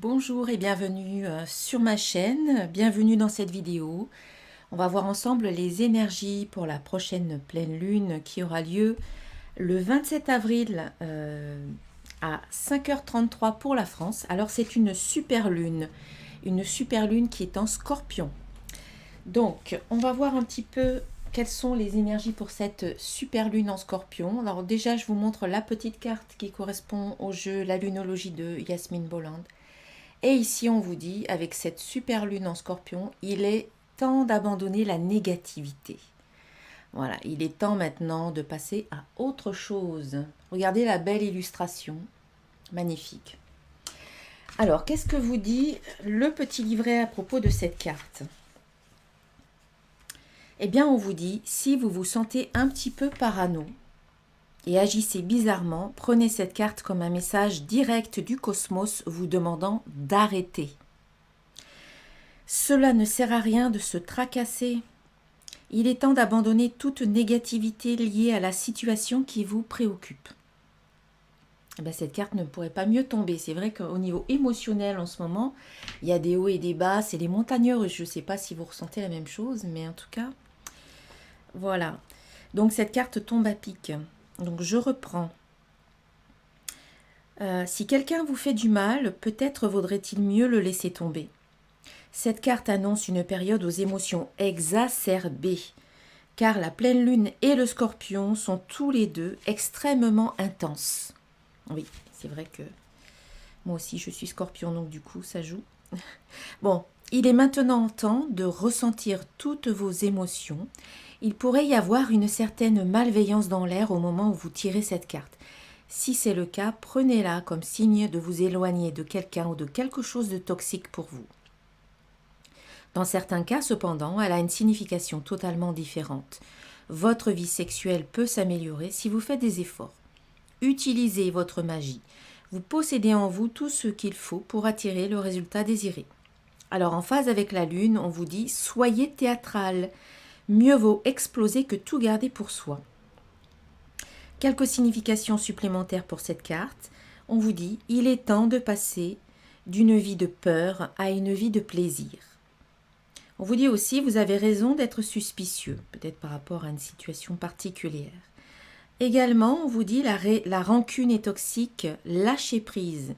Bonjour et bienvenue sur ma chaîne, bienvenue dans cette vidéo. On va voir ensemble les énergies pour la prochaine pleine lune qui aura lieu le 27 avril à 5h33 pour la France. Alors c'est une super lune qui est en Scorpion. Donc on va voir un petit peu quelles sont les énergies pour cette super lune en Scorpion. Alors déjà je vous montre la petite carte qui correspond au jeu La Lunologie de Yasmine Bolland. Et ici, on vous dit, avec cette super lune en Scorpion, il est temps d'abandonner la négativité. Voilà, il est temps maintenant de passer à autre chose. Regardez la belle illustration, magnifique. Alors, qu'est-ce que vous dit le petit livret à propos de cette carte? Eh bien, on vous dit, si vous vous sentez un petit peu parano et agissez bizarrement, prenez cette carte comme un message direct du cosmos vous demandant d'arrêter. Cela ne sert à rien de se tracasser. Il est temps d'abandonner toute négativité liée à la situation qui vous préoccupe. Eh bien, cette carte ne pourrait pas mieux tomber. C'est vrai qu'au niveau émotionnel en ce moment, il y a des hauts et des bas, c'est les montagnes russes. Je ne sais pas si vous ressentez la même chose, mais en tout cas, voilà. Donc cette carte tombe à pic. Donc je reprends. Si quelqu'un vous fait du mal, peut-être vaudrait-il mieux le laisser tomber. Cette carte annonce une période aux émotions exacerbées, car la pleine lune et le scorpion sont tous les deux extrêmement intenses. Oui, c'est vrai que moi aussi je suis scorpion, donc du coup ça joue. Bon, il est maintenant temps de ressentir toutes vos émotions. Il pourrait y avoir une certaine malveillance dans l'air au moment où vous tirez cette carte. Si c'est le cas, prenez-la comme signe de vous éloigner de quelqu'un ou de quelque chose de toxique pour vous. Dans certains cas, cependant, elle a une signification totalement différente. Votre vie sexuelle peut s'améliorer si vous faites des efforts. Utilisez votre magie. Vous possédez en vous tout ce qu'il faut pour attirer le résultat désiré. Alors, en phase avec la lune, on vous dit « Soyez théâtral. Mieux vaut exploser que tout garder pour soi. » Quelques significations supplémentaires pour cette carte. On vous dit « Il est temps de passer d'une vie de peur à une vie de plaisir. » On vous dit aussi, vous avez raison d'être suspicieux, peut-être par rapport à une situation particulière. Également, on vous dit la rancune est toxique, lâchez prise.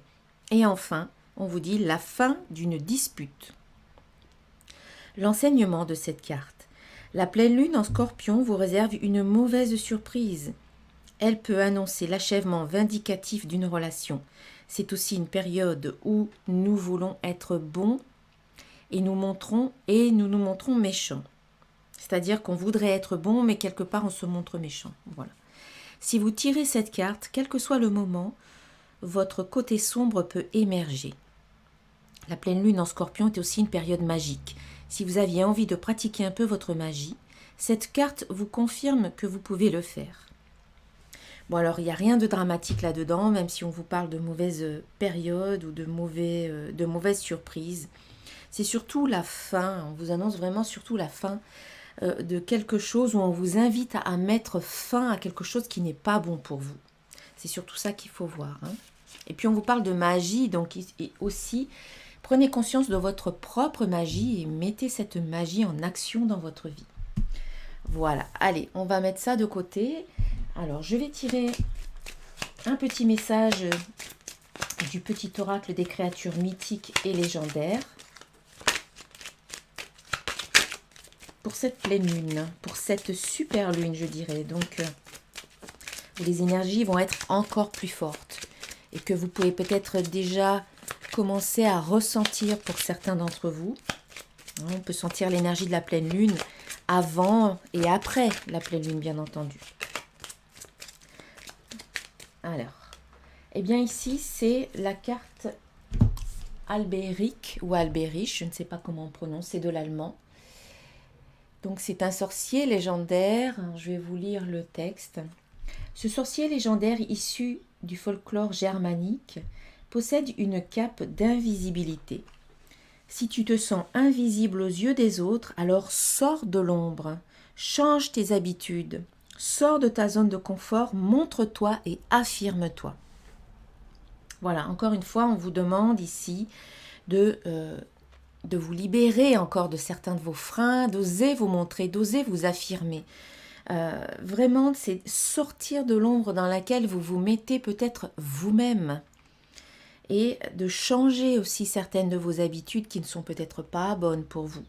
Et enfin, on vous dit la fin d'une dispute. L'enseignement de cette carte. La pleine lune en Scorpion vous réserve une mauvaise surprise. Elle peut annoncer l'achèvement vindicatif d'une relation. C'est aussi une période où nous voulons être bons et nous nous montrons méchants. C'est-à-dire qu'on voudrait être bon, mais quelque part on se montre méchant. Voilà. Si vous tirez cette carte, quel que soit le moment, votre côté sombre peut émerger. La pleine lune en Scorpion est aussi une période magique. Si vous aviez envie de pratiquer un peu votre magie, cette carte vous confirme que vous pouvez le faire. Bon, alors il n'y a rien de dramatique là-dedans, même si on vous parle de mauvaises périodes ou de mauvaises surprises. C'est surtout la fin, on vous annonce vraiment surtout la fin de quelque chose où on vous invite à mettre fin à quelque chose qui n'est pas bon pour vous. C'est surtout ça qu'il faut voir. Hein. Et puis on vous parle de magie, donc et aussi prenez conscience de votre propre magie et mettez cette magie en action dans votre vie. Voilà, allez, on va mettre ça de côté. Alors je vais tirer un petit message du petit oracle des créatures mythiques et légendaires. Pour cette pleine lune, pour cette super lune, je dirais. Donc, les énergies vont être encore plus fortes et que vous pouvez peut-être déjà commencer à ressentir pour certains d'entre vous. On peut sentir l'énergie de la pleine lune avant et après la pleine lune, bien entendu. Alors, eh bien ici, c'est la carte Albéric ou Albérich, je ne sais pas comment on prononce, c'est de l'allemand. Donc c'est un sorcier légendaire, je vais vous lire le texte. Ce sorcier légendaire issu du folklore germanique possède une cape d'invisibilité. Si tu te sens invisible aux yeux des autres, alors sors de l'ombre, change tes habitudes, sors de ta zone de confort, montre-toi et affirme-toi. Voilà, encore une fois, on vous demande ici de vous libérer encore de certains de vos freins, d'oser vous montrer, d'oser vous affirmer. Vraiment, c'est sortir de l'ombre dans laquelle vous vous mettez peut-être vous-même et de changer aussi certaines de vos habitudes qui ne sont peut-être pas bonnes pour vous.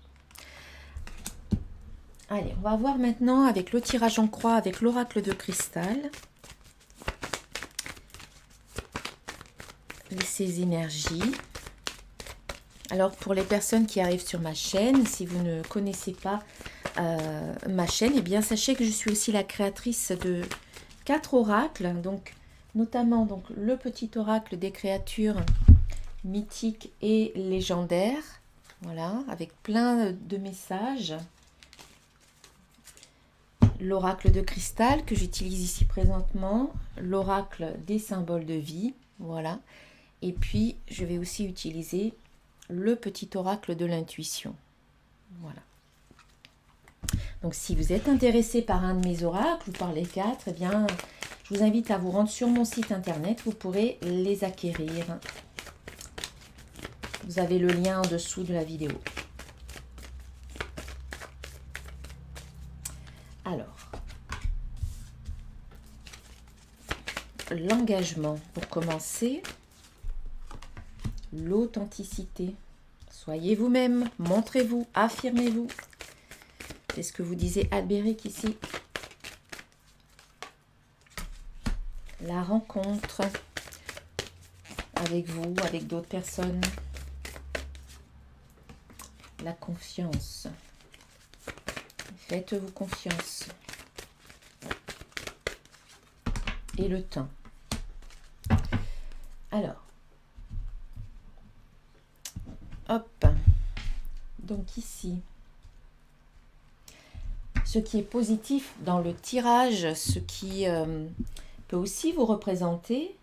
Allez, on va voir maintenant avec le tirage en croix, avec l'oracle de cristal, ces énergies. Alors, pour les personnes qui arrivent sur ma chaîne, si vous ne connaissez pas ma chaîne, eh bien, sachez que je suis aussi la créatrice de 4 oracles, donc notamment donc, le petit oracle des créatures mythiques et légendaires, voilà, avec plein de messages. L'oracle de cristal que j'utilise ici présentement, l'oracle des symboles de vie, voilà. Et puis, je vais aussi utiliser le petit oracle de l'intuition. Voilà. Donc, si vous êtes intéressé par un de mes oracles ou par les 4, eh bien, je vous invite à vous rendre sur mon site internet. Vous pourrez les acquérir. Vous avez le lien en dessous de la vidéo. Alors, l'engagement pour commencer. L'authenticité. Soyez vous-même, montrez-vous, affirmez-vous. C'est ce que vous disait Albéric ici. La rencontre avec vous, avec d'autres personnes. La confiance. Faites-vous confiance. Et le temps. Alors, hop, donc ici, ce qui est positif dans le tirage, ce qui peut aussi vous représenter,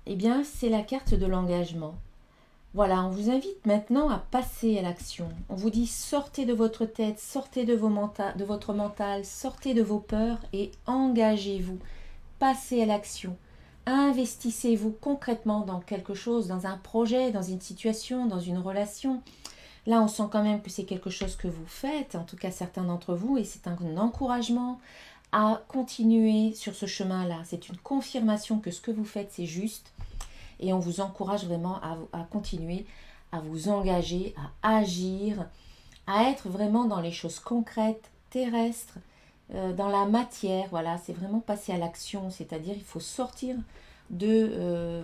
eh bien, c'est la carte de l'engagement. Voilà, on vous invite maintenant à passer à l'action. On vous dit sortez de votre tête, sortez de votre mental, sortez de vos peurs et engagez-vous. Passez à l'action. Investissez-vous concrètement dans quelque chose, dans un projet, dans une situation, dans une relation. Là, on sent quand même que c'est quelque chose que vous faites, en tout cas certains d'entre vous, et c'est un encouragement à continuer sur ce chemin-là. C'est une confirmation que ce que vous faites, c'est juste, et on vous encourage vraiment à continuer, à vous engager, à agir, à être vraiment dans les choses concrètes, terrestres, dans la matière. Voilà, c'est vraiment passer à l'action, c'est-à-dire il faut sortir de...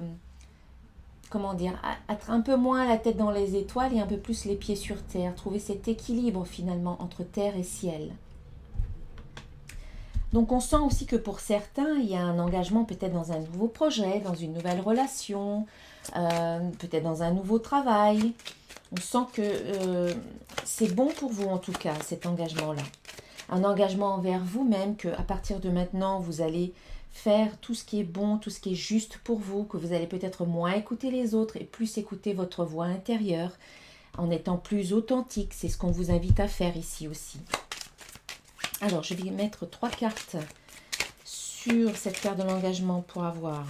comment dire, être un peu moins la tête dans les étoiles et un peu plus les pieds sur terre. Trouver cet équilibre finalement entre terre et ciel. Donc on sent aussi que pour certains, il y a un engagement peut-être dans un nouveau projet, dans une nouvelle relation, peut-être dans un nouveau travail. On sent que c'est bon pour vous en tout cas, cet engagement-là. Un engagement envers vous-même, qu'à partir de maintenant, vous allez faire tout ce qui est bon, tout ce qui est juste pour vous, que vous allez peut-être moins écouter les autres et plus écouter votre voix intérieure, en étant plus authentique. C'est ce qu'on vous invite à faire ici aussi. Alors, je vais mettre 3 cartes sur cette carte de l'engagement pour avoir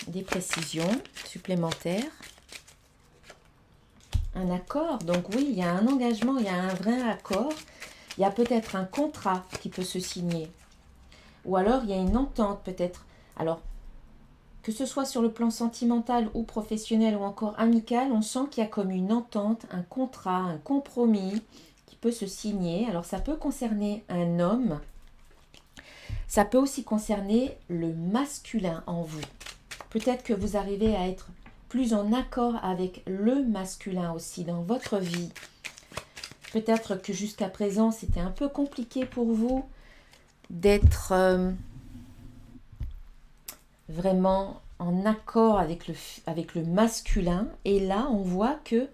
des précisions supplémentaires. Un accord, donc oui, il y a un engagement, il y a un vrai accord. Il y a peut-être un contrat qui peut se signer. Ou alors, il y a une entente peut-être. Alors, que ce soit sur le plan sentimental ou professionnel ou encore amical, on sent qu'il y a comme une entente, un contrat, un compromis qui peut se signer. Alors, ça peut concerner un homme. Ça peut aussi concerner le masculin en vous. Peut-être que vous arrivez à être plus en accord avec le masculin aussi dans votre vie. Peut-être que jusqu'à présent, c'était un peu compliqué pour vous d'être vraiment en accord avec le masculin. Et là, on voit que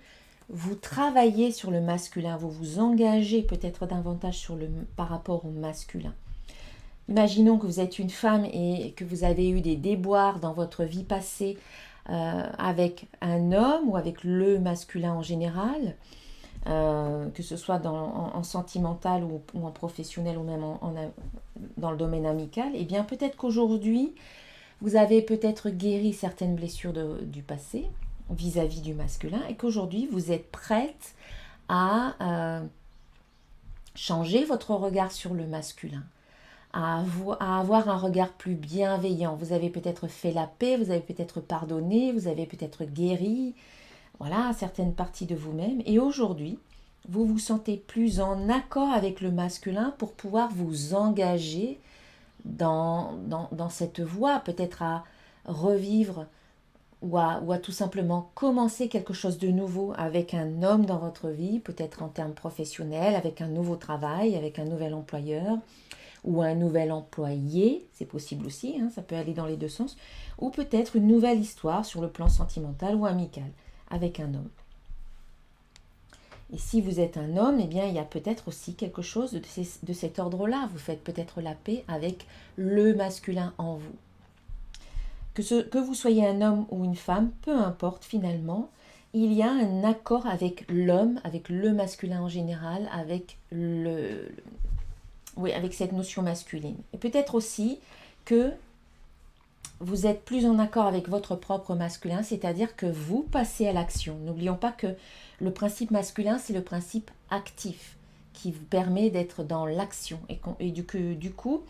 vous travaillez sur le masculin, vous vous engagez peut-être davantage par rapport au masculin. Imaginons que vous êtes une femme et que vous avez eu des déboires dans votre vie passée avec un homme ou avec le masculin en général, que ce soit en sentimental ou en professionnel ou même dans le domaine amical. Et bien peut-être qu'aujourd'hui, Vous avez peut-être guéri certaines blessures du passé vis-à-vis du masculin et qu'aujourd'hui vous êtes prête à changer votre regard sur le masculin, à avoir un regard plus bienveillant. Vous avez peut-être fait la paix, vous avez peut-être pardonné, vous avez peut-être guéri, voilà, certaines parties de vous-même. Et aujourd'hui, vous vous sentez plus en accord avec le masculin pour pouvoir vous engager dans cette voie, peut-être à revivre ou à tout simplement commencer quelque chose de nouveau avec un homme dans votre vie, peut-être en termes professionnels, avec un nouveau travail, avec un nouvel employeur ou un nouvel employé, c'est possible aussi, hein, ça peut aller dans les deux sens, ou peut-être une nouvelle histoire sur le plan sentimental ou amical avec un homme. Et si vous êtes un homme, eh bien, il y a peut-être aussi quelque chose de cet ordre-là. Vous faites peut-être la paix avec le masculin en vous. Que vous soyez un homme ou une femme, peu importe finalement, il y a un accord avec l'homme, avec le masculin en général, avec avec cette notion masculine. Et peut-être aussi que vous êtes plus en accord avec votre propre masculin, c'est-à-dire que vous passez à l'action. N'oublions pas que le principe masculin, c'est le principe actif qui vous permet d'être dans l'action. Et du coup,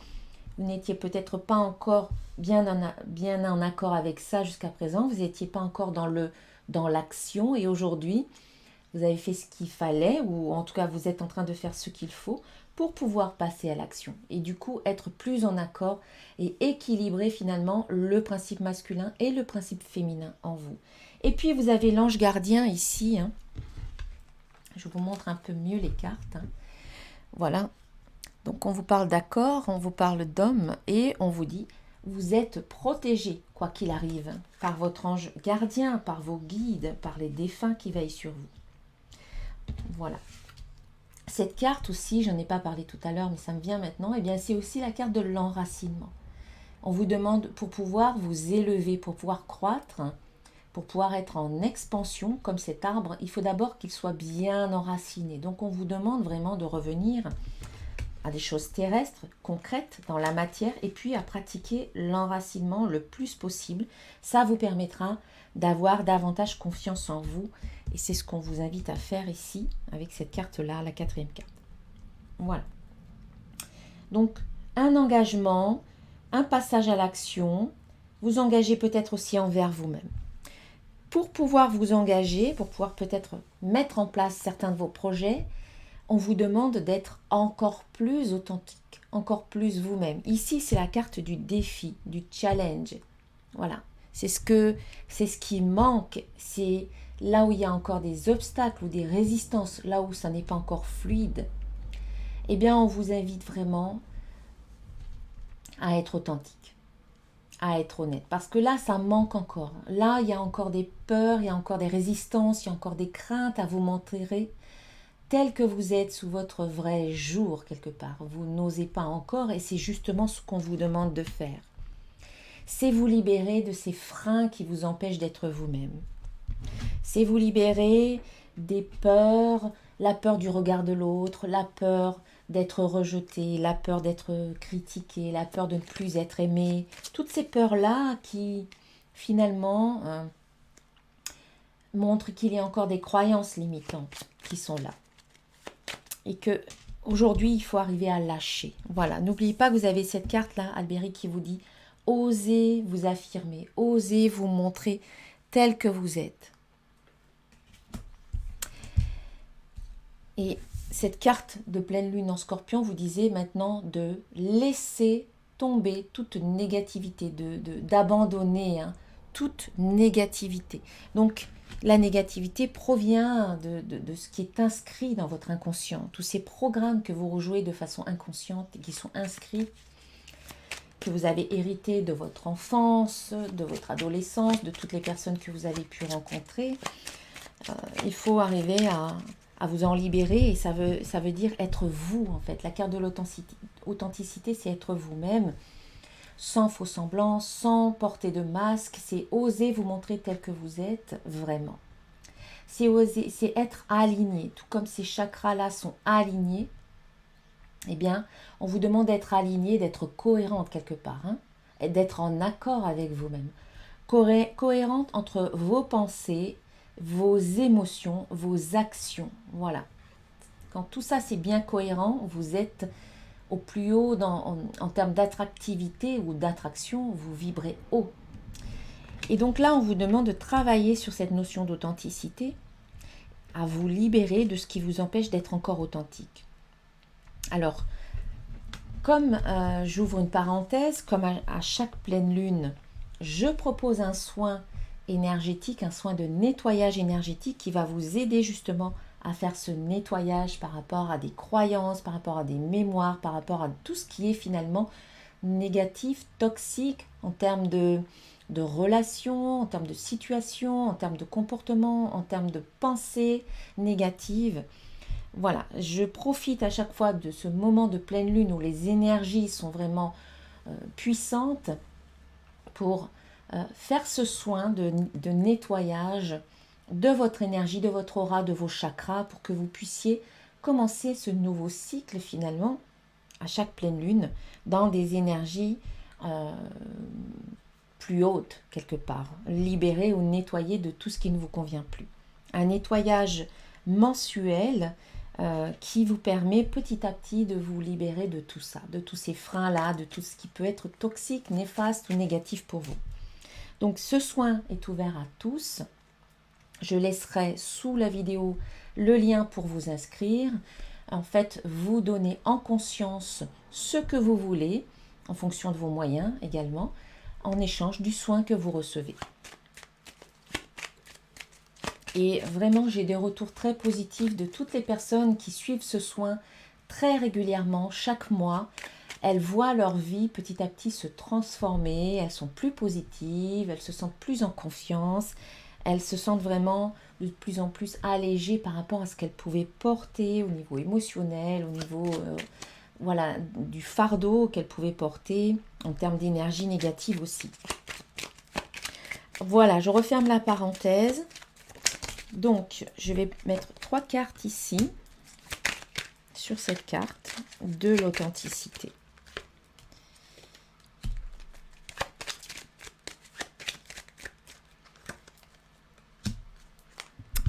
vous n'étiez peut-être pas encore bien en accord avec ça jusqu'à présent. Vous n'étiez pas encore dans l'action. Et aujourd'hui, vous avez fait ce qu'il fallait, ou en tout cas, vous êtes en train de faire ce qu'il faut pour pouvoir passer à l'action. Et du coup, être plus en accord et équilibrer finalement le principe masculin et le principe féminin en vous. Et puis, vous avez l'ange gardien ici. Hein. Je vous montre un peu mieux les cartes. Hein. Voilà. Donc, on vous parle d'accord, on vous parle d'homme et on vous dit, vous êtes protégé, quoi qu'il arrive, par votre ange gardien, par vos guides, par les défunts qui veillent sur vous. Voilà. Cette carte aussi, j'en ai pas parlé tout à l'heure, mais ça me vient maintenant, et bien c'est aussi la carte de l'enracinement. On vous demande, pour pouvoir vous élever, pour pouvoir croître, pour pouvoir être en expansion, comme cet arbre, il faut d'abord qu'il soit bien enraciné. Donc on vous demande vraiment de revenir à des choses terrestres, concrètes, dans la matière, et puis à pratiquer l'enracinement le plus possible. Ça vous permettra d'avoir davantage confiance en vous, et c'est ce qu'on vous invite à faire ici, avec cette carte-là, la 4e carte. Voilà. Donc, un engagement, un passage à l'action, vous engagez peut-être aussi envers vous-même. Pour pouvoir vous engager, pour pouvoir peut-être mettre en place certains de vos projets, on vous demande d'être encore plus authentique, encore plus vous-même. Ici, c'est la carte du défi, du challenge. Voilà, c'est ce qui manque, c'est là où il y a encore des obstacles ou des résistances, là où ça n'est pas encore fluide. Eh bien, on vous invite vraiment à être authentique, à être honnête. Parce que là, ça manque encore. Là, il y a encore des peurs, il y a encore des résistances, il y a encore des craintes à vous montrer tel que vous êtes sous votre vrai jour quelque part. Vous n'osez pas encore et c'est justement ce qu'on vous demande de faire. C'est vous libérer de ces freins qui vous empêchent d'être vous-même. C'est vous libérer des peurs, la peur du regard de l'autre, la peur d'être rejeté, la peur d'être critiqué, la peur de ne plus être aimé. Toutes ces peurs-là qui finalement montrent qu'il y a encore des croyances limitantes qui sont là. Et que aujourd'hui il faut arriver à lâcher. Voilà, n'oubliez pas que vous avez cette carte là, Alberi, qui vous dit osez vous affirmer, osez vous montrer tel que vous êtes. Et cette carte de pleine lune en Scorpion vous disait maintenant de laisser tomber toute négativité, d'abandonner toute négativité. Donc la négativité provient de ce qui est inscrit dans votre inconscient. Tous ces programmes que vous rejouez de façon inconsciente et qui sont inscrits, que vous avez hérités de votre enfance, de votre adolescence, de toutes les personnes que vous avez pu rencontrer. Il faut arriver à vous en libérer et ça veut dire être vous en fait. La carte de l'authenticité, c'est être vous-même, sans faux semblant, sans porter de masque, c'est oser vous montrer tel que vous êtes vraiment. C'est oser, c'est être aligné, tout comme ces chakras-là sont alignés, eh bien, on vous demande d'être aligné, d'être cohérente quelque part. d'être en accord avec vous-même, cohérente entre vos pensées, vos émotions, vos actions. Voilà. Quand tout ça c'est bien cohérent, vous êtes au plus haut en termes d'attractivité ou d'attraction, vous vibrez haut. Et donc là, on vous demande de travailler sur cette notion d'authenticité, à vous libérer de ce qui vous empêche d'être encore authentique. Alors, comme j'ouvre une parenthèse, comme à chaque pleine lune, je propose un soin énergétique, un soin de nettoyage énergétique qui va vous aider justement à faire ce nettoyage par rapport à des croyances, par rapport à des mémoires, par rapport à tout ce qui est finalement négatif, toxique en termes de relations, en termes de situations, en termes de comportement, en termes de pensées négatives. Voilà, je profite à chaque fois de ce moment de pleine lune où les énergies sont vraiment puissantes pour faire ce soin de nettoyage de votre énergie, de votre aura, de vos chakras, pour que vous puissiez commencer ce nouveau cycle finalement à chaque pleine lune dans des énergies plus hautes quelque part, libérées ou nettoyées de tout ce qui ne vous convient plus. Un nettoyage mensuel qui vous permet petit à petit de vous libérer de tout ça, de tous ces freins-là, de tout ce qui peut être toxique, néfaste ou négatif pour vous. Donc ce soin est ouvert à tous. Je laisserai sous la vidéo le lien pour vous inscrire. En fait, vous donnez en conscience ce que vous voulez, en fonction de vos moyens également, en échange du soin que vous recevez. Et vraiment, j'ai des retours très positifs de toutes les personnes qui suivent ce soin très régulièrement, chaque mois. Elles voient leur vie petit à petit se transformer, elles sont plus positives, elles se sentent plus en confiance, elles se sentent vraiment de plus en plus allégées par rapport à ce qu'elles pouvaient porter au niveau émotionnel, au niveau voilà, du fardeau qu'elles pouvaient porter en termes d'énergie négative aussi. Voilà, je referme la parenthèse. Donc, je vais mettre 3 cartes ici, sur cette carte, de l'authenticité.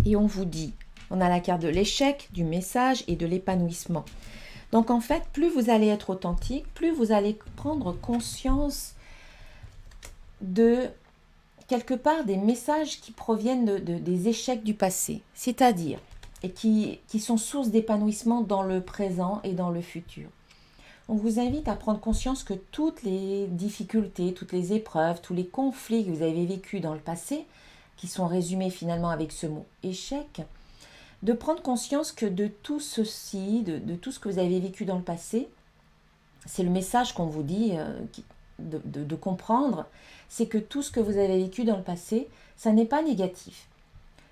Et on vous dit, on a la carte de l'échec, du message et de l'épanouissement. Donc en fait, plus vous allez être authentique, plus vous allez prendre conscience de quelque part des messages qui proviennent des échecs du passé, c'est-à-dire et qui sont source d'épanouissement dans le présent et dans le futur. On vous invite à prendre conscience que toutes les difficultés, toutes les épreuves, tous les conflits que vous avez vécus dans le passé, qui sont résumés finalement avec ce mot échec, de prendre conscience que de tout ceci, de tout ce que vous avez vécu dans le passé, c'est le message qu'on vous dit de comprendre, c'est que tout ce que vous avez vécu dans le passé, ça n'est pas négatif.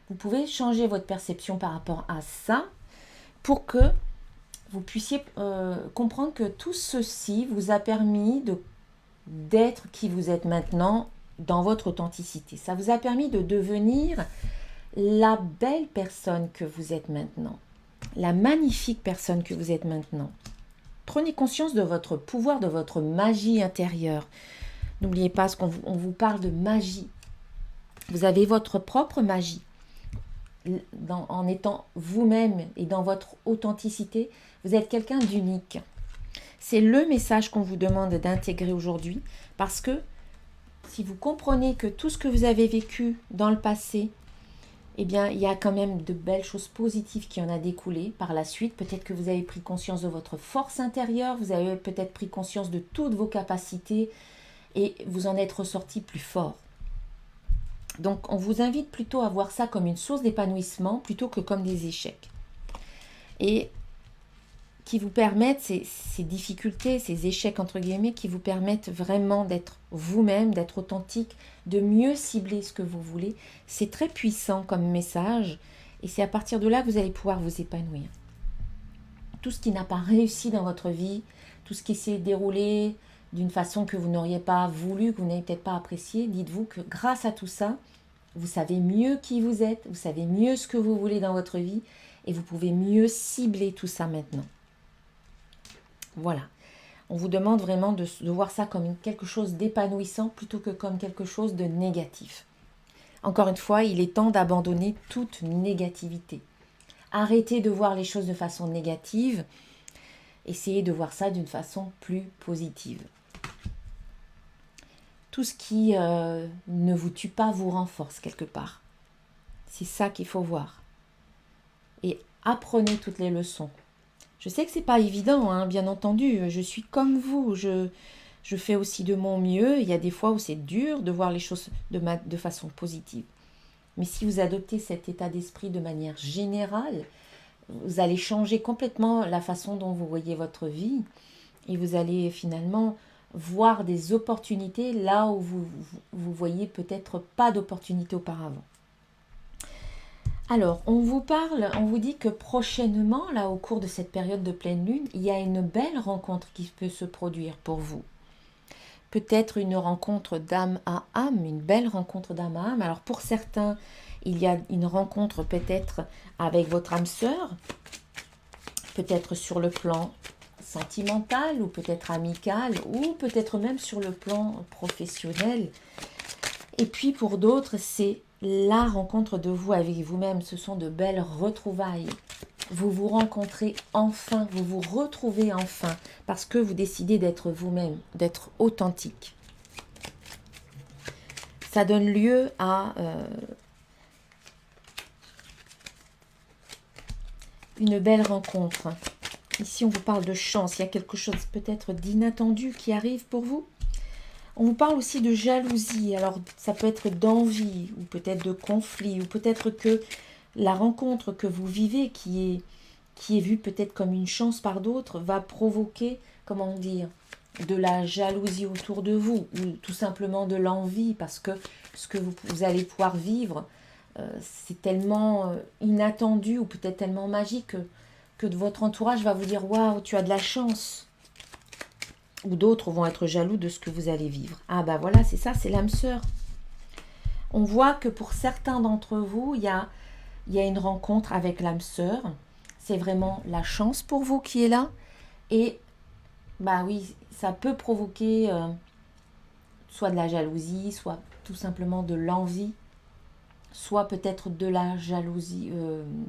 Vous pouvez changer votre perception par rapport à ça pour que vous puissiez comprendre que tout ceci vous a permis d'être qui vous êtes maintenant dans votre authenticité. Ça vous a permis de devenir la belle personne que vous êtes maintenant, la magnifique personne que vous êtes maintenant. Prenez conscience de votre pouvoir, de votre magie intérieure. N'oubliez pas qu'on vous parle de magie. Vous avez votre propre magie. En étant vous-même et dans votre authenticité, vous êtes quelqu'un d'unique. C'est le message qu'on vous demande d'intégrer aujourd'hui, parce que si vous comprenez que tout ce que vous avez vécu dans le passé, eh bien, il y a quand même de belles choses positives qui en a découlé par la suite. Peut-être que vous avez pris conscience de votre force intérieure, vous avez peut-être pris conscience de toutes vos capacités et vous en êtes ressorti plus fort. Donc, on vous invite plutôt à voir ça comme une source d'épanouissement plutôt que comme des échecs. Et qui vous permettent, ces difficultés, ces échecs entre guillemets, qui vous permettent vraiment d'être vous-même, d'être authentique, de mieux cibler ce que vous voulez. C'est très puissant comme message et c'est à partir de là que vous allez pouvoir vous épanouir. Tout ce qui n'a pas réussi dans votre vie, tout ce qui s'est déroulé d'une façon que vous n'auriez pas voulu, que vous n'avez peut-être pas apprécié, dites-vous que grâce à tout ça, vous savez mieux qui vous êtes, vous savez mieux ce que vous voulez dans votre vie et vous pouvez mieux cibler tout ça maintenant. Voilà. On vous demande vraiment de voir ça comme quelque chose d'épanouissant plutôt que comme quelque chose de négatif. Encore une fois, il est temps d'abandonner toute négativité. Arrêtez de voir les choses de façon négative. Essayez de voir ça d'une façon plus positive. Tout ce qui ne vous tue pas vous renforce quelque part. C'est ça qu'il faut voir. Et apprenez toutes les leçons. Je sais que c'est pas évident, hein, bien entendu. Je suis comme vous. Je fais aussi de mon mieux. Il y a des fois où c'est dur de voir les choses de façon positive. Mais si vous adoptez cet état d'esprit de manière générale, vous allez changer complètement la façon dont vous voyez votre vie et vous allez finalement voir des opportunités là où vous voyez peut-être pas d'opportunités auparavant. Alors, on vous dit que prochainement, là au cours de cette période de pleine lune, il y a une belle rencontre qui peut se produire pour vous. Peut-être une rencontre d'âme à âme, une belle rencontre d'âme à âme. Alors pour certains, il y a une rencontre peut-être avec votre âme sœur, peut-être sur le plan sentimental ou peut-être amical ou peut-être même sur le plan professionnel. Et puis pour d'autres, c'est la rencontre de vous avec vous-même. Ce sont de belles retrouvailles. Vous vous rencontrez enfin, vous vous retrouvez enfin parce que vous décidez d'être vous-même, d'être authentique. Ça donne lieu à une belle rencontre. Ici, on vous parle de chance. Il y a quelque chose peut-être d'inattendu qui arrive pour vous. On vous parle aussi de jalousie. Alors, ça peut être d'envie ou peut-être de conflit ou peut-être que la rencontre que vous vivez qui est vue peut-être comme une chance par d'autres va provoquer, comment dire, de la jalousie autour de vous ou tout simplement de l'envie parce que ce que vous allez pouvoir vivre, c'est tellement inattendu ou peut-être tellement magique que votre entourage va vous dire « Waouh, tu as de la chance !» Ou d'autres vont être jaloux de ce que vous allez vivre. Ah bah voilà, c'est ça, c'est l'âme sœur. On voit que pour certains d'entre vous, il y a une rencontre avec l'âme sœur. C'est vraiment la chance pour vous qui est là. Et bah oui, ça peut provoquer soit de la jalousie, soit tout simplement de l'envie, soit peut-être de la jalousie,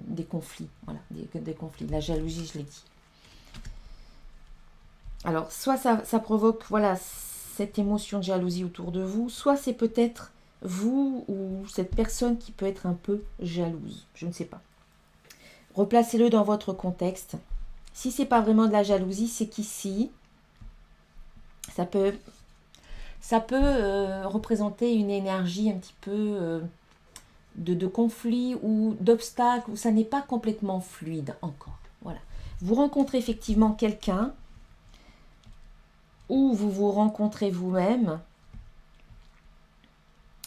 des conflits. Voilà, des conflits. La jalousie, je l'ai dit. Alors, soit ça provoque voilà, cette émotion de jalousie autour de vous, soit c'est peut-être vous ou cette personne qui peut être un peu jalouse. Je ne sais pas. Replacez-le dans votre contexte. Si ce n'est pas vraiment de la jalousie, c'est qu'ici, ça peut représenter une énergie un petit peu de conflit ou d'obstacle, où ça n'est pas complètement fluide encore. Voilà. Vous rencontrez effectivement quelqu'un, ou vous vous rencontrez vous-même,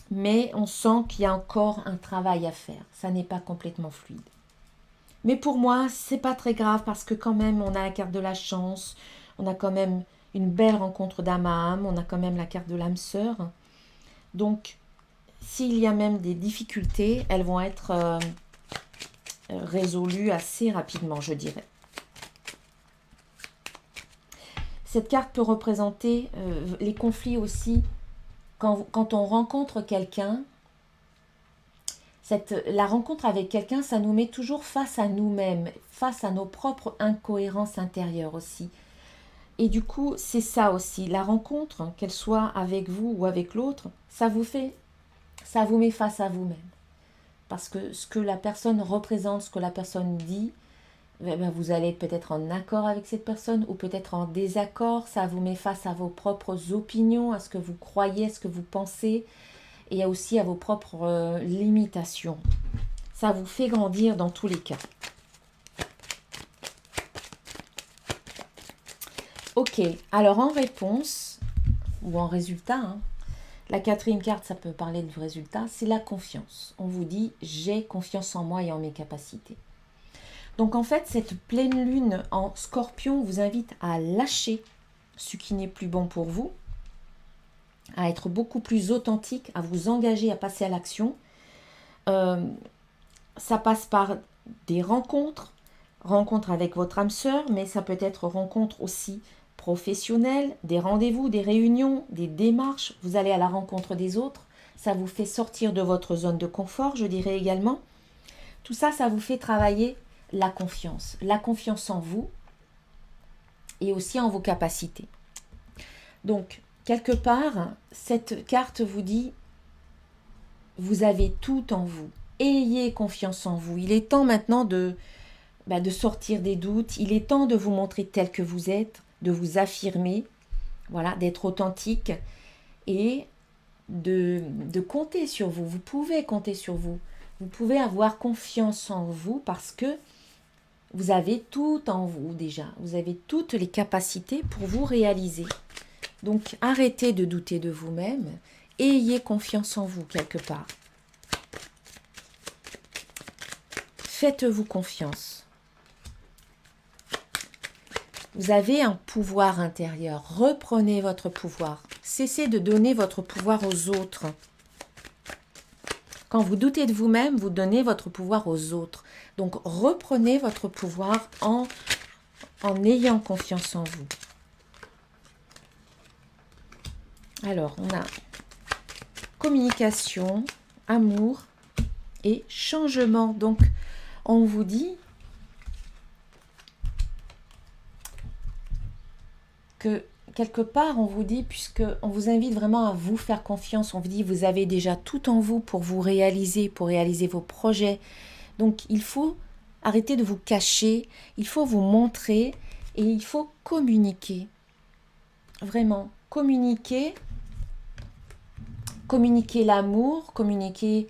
mais on sent qu'il y a encore un travail à faire. Ça n'est pas complètement fluide. Mais pour moi, c'est pas très grave parce que quand même, on a la carte de la chance, on a quand même une belle rencontre d'âme à âme, on a quand même la carte de l'âme sœur. Donc, s'il y a même des difficultés, elles vont être résolues assez rapidement, je dirais. Cette carte peut représenter les conflits aussi. Quand on rencontre quelqu'un, la rencontre avec quelqu'un, ça nous met toujours face à nous-mêmes, face à nos propres incohérences intérieures aussi. Et du coup, c'est ça aussi. La rencontre, qu'elle soit avec vous ou avec l'autre, ça vous met face à vous-même. Parce que ce que la personne représente, ce que la personne dit, vous allez être peut-être en accord avec cette personne ou peut-être en désaccord. Ça vous met face à vos propres opinions, à ce que vous croyez, à ce que vous pensez et aussi à vos propres limitations. Ça vous fait grandir dans tous les cas. Ok, alors en réponse ou en résultat, la quatrième carte, ça peut parler du résultat, c'est la confiance. On vous dit « j'ai confiance en moi et en mes capacités ». Donc en fait, cette pleine lune en Scorpion vous invite à lâcher ce qui n'est plus bon pour vous, à être beaucoup plus authentique, à vous engager à passer à l'action. Ça passe par des rencontres avec votre âme sœur, mais ça peut être rencontre aussi professionnel, des rendez-vous, des réunions, des démarches. Vous allez à la rencontre des autres. Ça vous fait sortir de votre zone de confort, je dirais également. Tout ça, ça vous fait travailler la confiance en vous et aussi en vos capacités. Donc, quelque part, cette carte vous dit, vous avez tout en vous. Ayez confiance en vous. Il est temps maintenant de sortir des doutes. Il est temps de vous montrer tel que vous êtes, de vous affirmer, voilà, d'être authentique et de compter sur vous. Vous pouvez compter sur vous. Vous pouvez avoir confiance en vous parce que vous avez tout en vous déjà. Vous avez toutes les capacités pour vous réaliser. Donc, arrêtez de douter de vous-même. Ayez confiance en vous quelque part. Faites-vous confiance. Vous avez un pouvoir intérieur. Reprenez votre pouvoir. Cessez de donner votre pouvoir aux autres. Quand vous doutez de vous-même, vous donnez votre pouvoir aux autres. Donc, reprenez votre pouvoir en ayant confiance en vous. Alors, on a communication, amour et changement. Donc, on vous dit que quelque part, on vous dit, puisqu'on vous invite vraiment à vous faire confiance, on vous dit, vous avez déjà tout en vous pour vous réaliser, pour réaliser vos projets. Donc, il faut arrêter de vous cacher, il faut vous montrer et il faut communiquer. Vraiment, communiquer l'amour, communiquer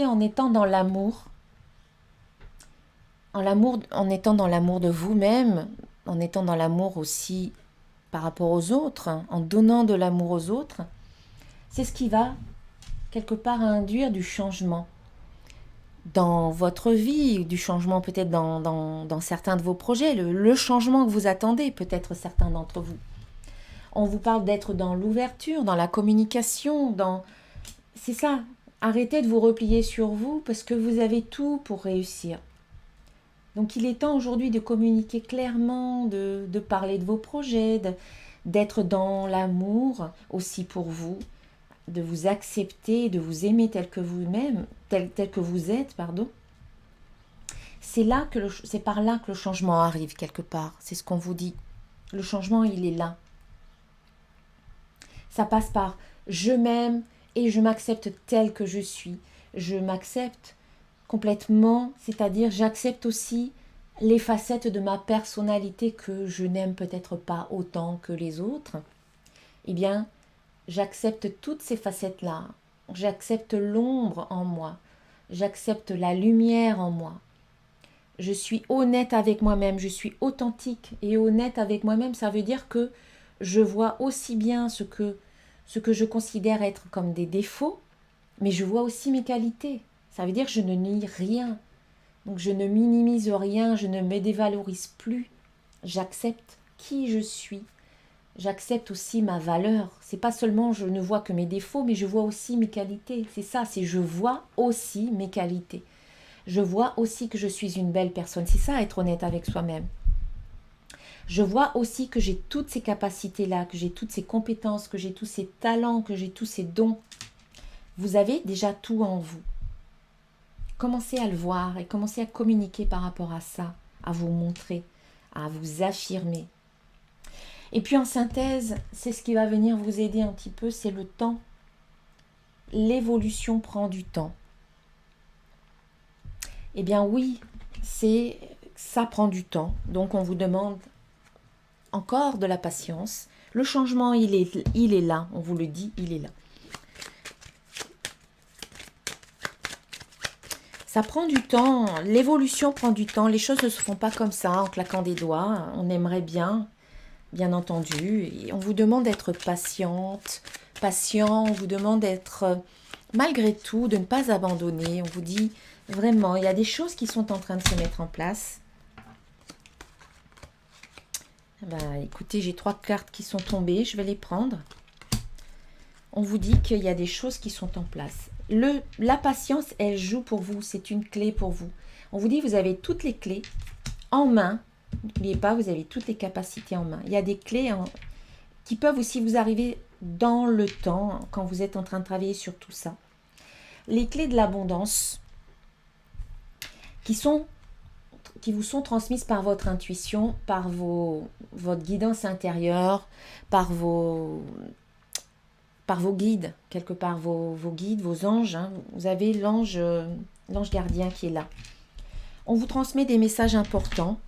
en étant dans l'amour. En étant dans l'amour de vous-même, en étant dans l'amour aussi par rapport aux autres, en donnant de l'amour aux autres, c'est ce qui va quelque part induire du changement dans votre vie, du changement peut-être dans certains de vos projets, le changement que vous attendez, peut-être certains d'entre vous. On vous parle d'être dans l'ouverture, dans la communication, c'est ça. Arrêtez de vous replier sur vous parce que vous avez tout pour réussir. Donc il est temps aujourd'hui de communiquer clairement, de parler de vos projets, d'être dans l'amour aussi pour vous, de vous accepter, de vous aimer tel que vous-même, tel que vous êtes, pardon. C'est par là que le changement arrive quelque part. C'est ce qu'on vous dit. Le changement, il est là. Ça passe par je m'aime et je m'accepte tel que je suis. Je m'accepte complètement, c'est-à-dire j'accepte aussi les facettes de ma personnalité que je n'aime peut-être pas autant que les autres. Eh bien, j'accepte toutes ces facettes-là. J'accepte l'ombre en moi. J'accepte la lumière en moi. Je suis honnête avec moi-même. Je suis authentique et honnête avec moi-même. Ça veut dire que je vois aussi bien ce que je considère être comme des défauts, mais je vois aussi mes qualités. Ça veut dire que je ne nie rien. Donc je ne minimise rien, je ne me dévalorise plus. J'accepte qui je suis. J'accepte aussi ma valeur. C'est pas seulement je ne vois que mes défauts, mais je vois aussi mes qualités. C'est ça, c'est je vois aussi mes qualités. Je vois aussi que je suis une belle personne. C'est ça, être honnête avec soi-même. Je vois aussi que j'ai toutes ces capacités-là, que j'ai toutes ces compétences, que j'ai tous ces talents, que j'ai tous ces dons. Vous avez déjà tout en vous. Commencez à le voir et commencez à communiquer par rapport à ça, à vous montrer, à vous affirmer. Et puis en synthèse, c'est ce qui va venir vous aider un petit peu, c'est le temps. L'évolution prend du temps. Eh bien oui, ça prend du temps. Donc on vous demande encore de la patience. Le changement, il est là, on vous le dit, il est là. Ça prend du temps, l'évolution prend du temps, les choses ne se font pas comme ça, en claquant des doigts. On aimerait bien entendu. Et on vous demande d'être patiente, patient, on vous demande d'être, malgré tout, de ne pas abandonner. On vous dit, vraiment, il y a des choses qui sont en train de se mettre en place. Écoutez, j'ai 3 cartes qui sont tombées, je vais les prendre. On vous dit qu'il y a des choses qui sont en place. La patience, elle joue pour vous, c'est une clé pour vous. On vous dit, vous avez toutes les clés en main N'oubliez pas, vous avez toutes les capacités en main. Il y a des clés qui peuvent aussi vous arriver dans le temps, quand vous êtes en train de travailler sur tout ça. Les clés de l'abondance qui vous sont transmises par votre intuition, par votre guidance intérieure, par vos guides, quelque part, vos guides, vos anges. Hein. Vous avez l'ange gardien qui est là. On vous transmet des messages importants.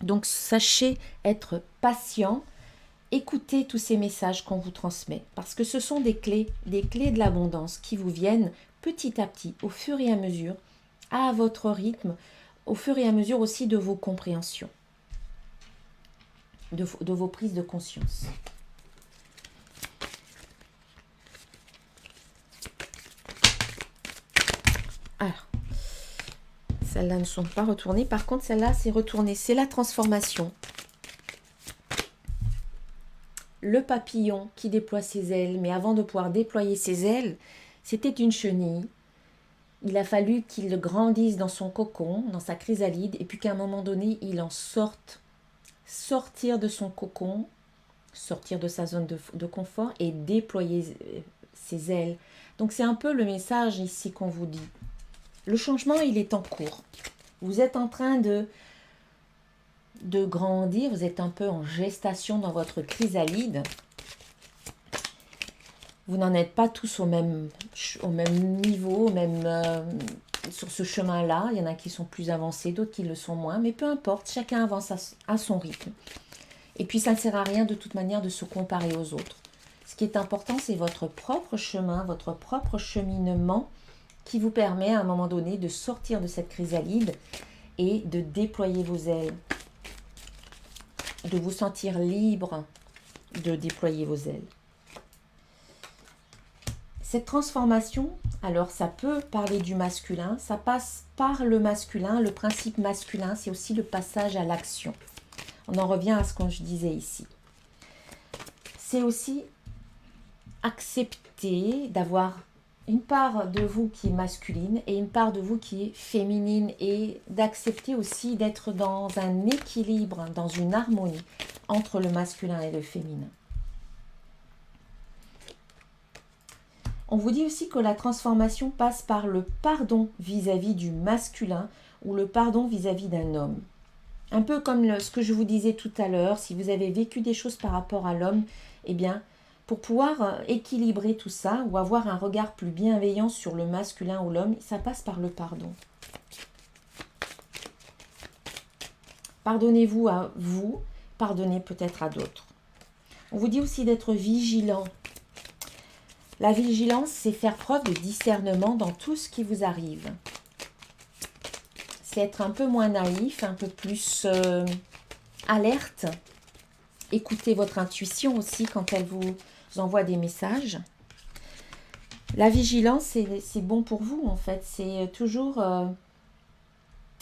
Donc, sachez être patient. Écoutez tous ces messages qu'on vous transmet. Parce que ce sont des clés de l'abondance qui vous viennent petit à petit, au fur et à mesure, à votre rythme, au fur et à mesure aussi de vos compréhensions, de vos prises de conscience. Alors, celles-là ne sont pas retournées. Par contre, celle-là, c'est retourné. C'est la transformation. Le papillon qui déploie ses ailes. Mais avant de pouvoir déployer ses ailes, c'était une chenille. Il a fallu qu'il grandisse dans son cocon, dans sa chrysalide, et puis qu'à un moment donné, il en sorte. Sortir de son cocon, sortir de sa zone de confort et déployer ses ailes. Donc c'est un peu le message ici qu'on vous dit. Le changement, il est en cours. Vous êtes en train de grandir, vous êtes un peu en gestation dans votre chrysalide. Vous n'en êtes pas tous au même niveau, sur ce chemin-là. Il y en a qui sont plus avancés, d'autres qui le sont moins. Mais peu importe, chacun avance à son rythme. Et puis, ça ne sert à rien de toute manière de se comparer aux autres. Ce qui est important, c'est votre propre chemin, votre propre cheminement qui vous permet à un moment donné de sortir de cette chrysalide et de déployer vos ailes. De vous sentir libre de déployer vos ailes. Cette transformation, alors ça peut parler du masculin, ça passe par le masculin, le principe masculin, c'est aussi le passage à l'action. On en revient à ce que je disais ici. C'est aussi accepter d'avoir une part de vous qui est masculine et une part de vous qui est féminine et d'accepter aussi d'être dans un équilibre, dans une harmonie entre le masculin et le féminin. On vous dit aussi que la transformation passe par le pardon vis-à-vis du masculin ou le pardon vis-à-vis d'un homme. Un peu comme ce que je vous disais tout à l'heure, si vous avez vécu des choses par rapport à l'homme, eh bien, pour pouvoir équilibrer tout ça ou avoir un regard plus bienveillant sur le masculin ou l'homme, ça passe par le pardon. Pardonnez-vous à vous, pardonnez peut-être à d'autres. On vous dit aussi d'être vigilant. La vigilance, c'est faire preuve de discernement dans tout ce qui vous arrive. C'est être un peu moins naïf, un peu plus alerte. Écoutez votre intuition aussi quand elle vous envoie des messages. La vigilance, c'est bon pour vous en fait. C'est toujours,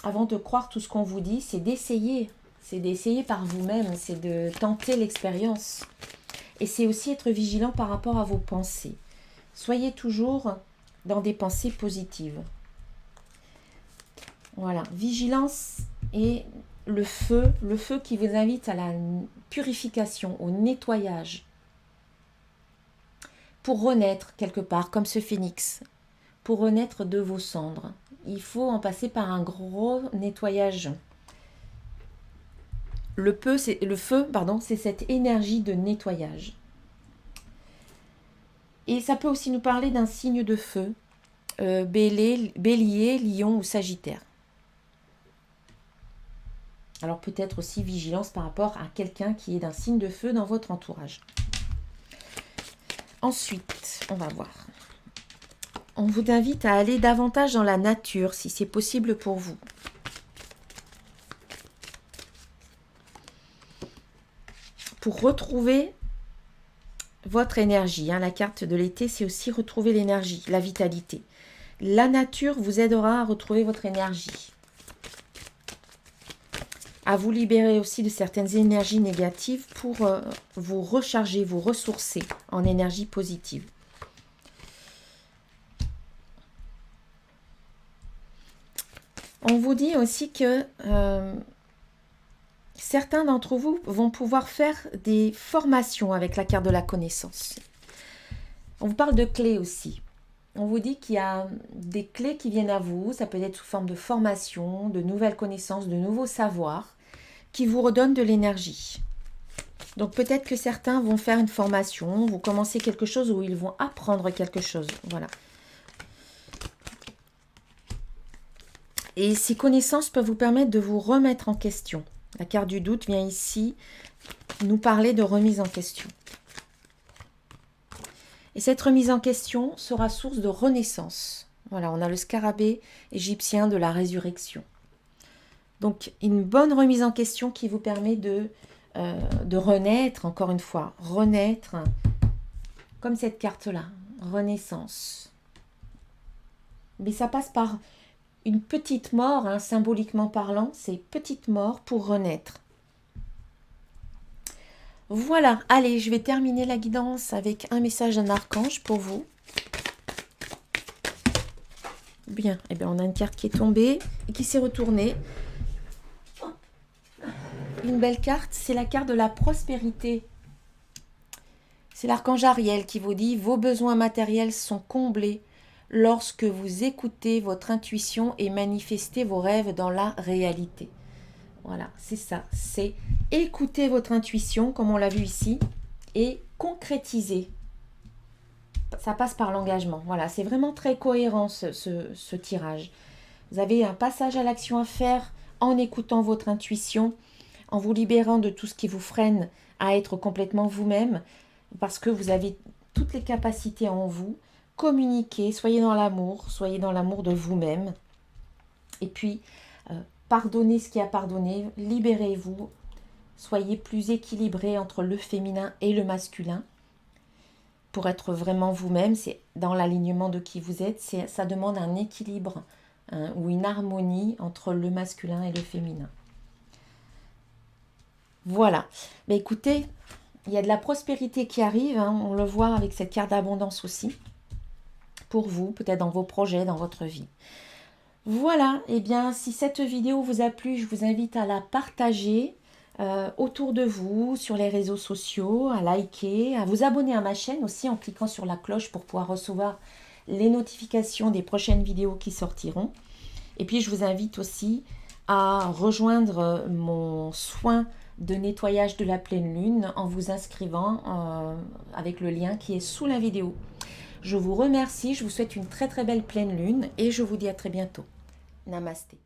avant de croire tout ce qu'on vous dit, c'est d'essayer. C'est d'essayer par vous-même, c'est de tenter l'expérience. Et c'est aussi être vigilant par rapport à vos pensées. Soyez toujours dans des pensées positives. Voilà, vigilance et le feu qui vous invite à la purification, au nettoyage. Pour renaître quelque part, comme ce phénix, pour renaître de vos cendres, il faut en passer par un gros nettoyage. Le feu, c'est cette énergie de nettoyage. Et ça peut aussi nous parler d'un signe de feu, bélier, lion ou sagittaire. Alors peut-être aussi vigilance par rapport à quelqu'un qui est d'un signe de feu dans votre entourage. Ensuite, on va voir. On vous invite à aller davantage dans la nature si c'est possible pour vous. Pour retrouver votre énergie. La carte de l'été, c'est aussi retrouver l'énergie, la vitalité. La nature vous aidera à retrouver votre énergie. À vous libérer aussi de certaines énergies négatives pour vous recharger, vous ressourcer en énergie positive. On vous dit aussi que certains d'entre vous vont pouvoir faire des formations avec la carte de la connaissance. On vous parle de clés aussi. On vous dit qu'il y a des clés qui viennent à vous, ça peut être sous forme de formation, de nouvelles connaissances, de nouveaux savoirs, qui vous redonnent de l'énergie. Donc peut-être que certains vont faire une formation, vont commencer quelque chose où ils vont apprendre quelque chose. Voilà. Et ces connaissances peuvent vous permettre de vous remettre en question. La carte du doute vient ici nous parler de remise en question. Et cette remise en question sera source de renaissance. Voilà, on a le scarabée égyptien de la résurrection. Donc, une bonne remise en question qui vous permet de renaître, encore une fois, renaître, comme cette carte-là, renaissance. Mais ça passe par une petite mort, hein, symboliquement parlant, c'est petite mort pour renaître. Voilà, allez, je vais terminer la guidance avec un message d'un archange pour vous. Bien, eh bien, on a une carte qui est tombée et qui s'est retournée. Une belle carte, c'est la carte de la prospérité. C'est l'archange Ariel qui vous dit « Vos besoins matériels sont comblés lorsque vous écoutez votre intuition et manifestez vos rêves dans la réalité. » Voilà, c'est ça, c'est écouter votre intuition, comme on l'a vu ici, et concrétiser. Ça passe par l'engagement. Voilà, c'est vraiment très cohérent ce tirage. Vous avez un passage à l'action à faire en écoutant votre intuition, en vous libérant de tout ce qui vous freine à être complètement vous-même, parce que vous avez toutes les capacités en vous. Communiquez, soyez dans l'amour de vous-même. Et puis, pardonnez ce qui a pardonné, libérez-vous, soyez plus équilibré entre le féminin et le masculin. Pour être vraiment vous-même, c'est dans l'alignement de qui vous êtes, ça demande un équilibre ou une harmonie entre le masculin et le féminin. Voilà. Mais écoutez, il y a de la prospérité qui arrive, hein, on le voit avec cette carte d'abondance aussi, pour vous, peut-être dans vos projets, dans votre vie. Voilà, et bien si cette vidéo vous a plu, je vous invite à la partager autour de vous, sur les réseaux sociaux, à liker, à vous abonner à ma chaîne aussi en cliquant sur la cloche pour pouvoir recevoir les notifications des prochaines vidéos qui sortiront. Et puis je vous invite aussi à rejoindre mon soin de nettoyage de la pleine lune en vous inscrivant avec le lien qui est sous la vidéo. Je vous remercie, je vous souhaite une très très belle pleine lune et je vous dis à très bientôt. Namasté.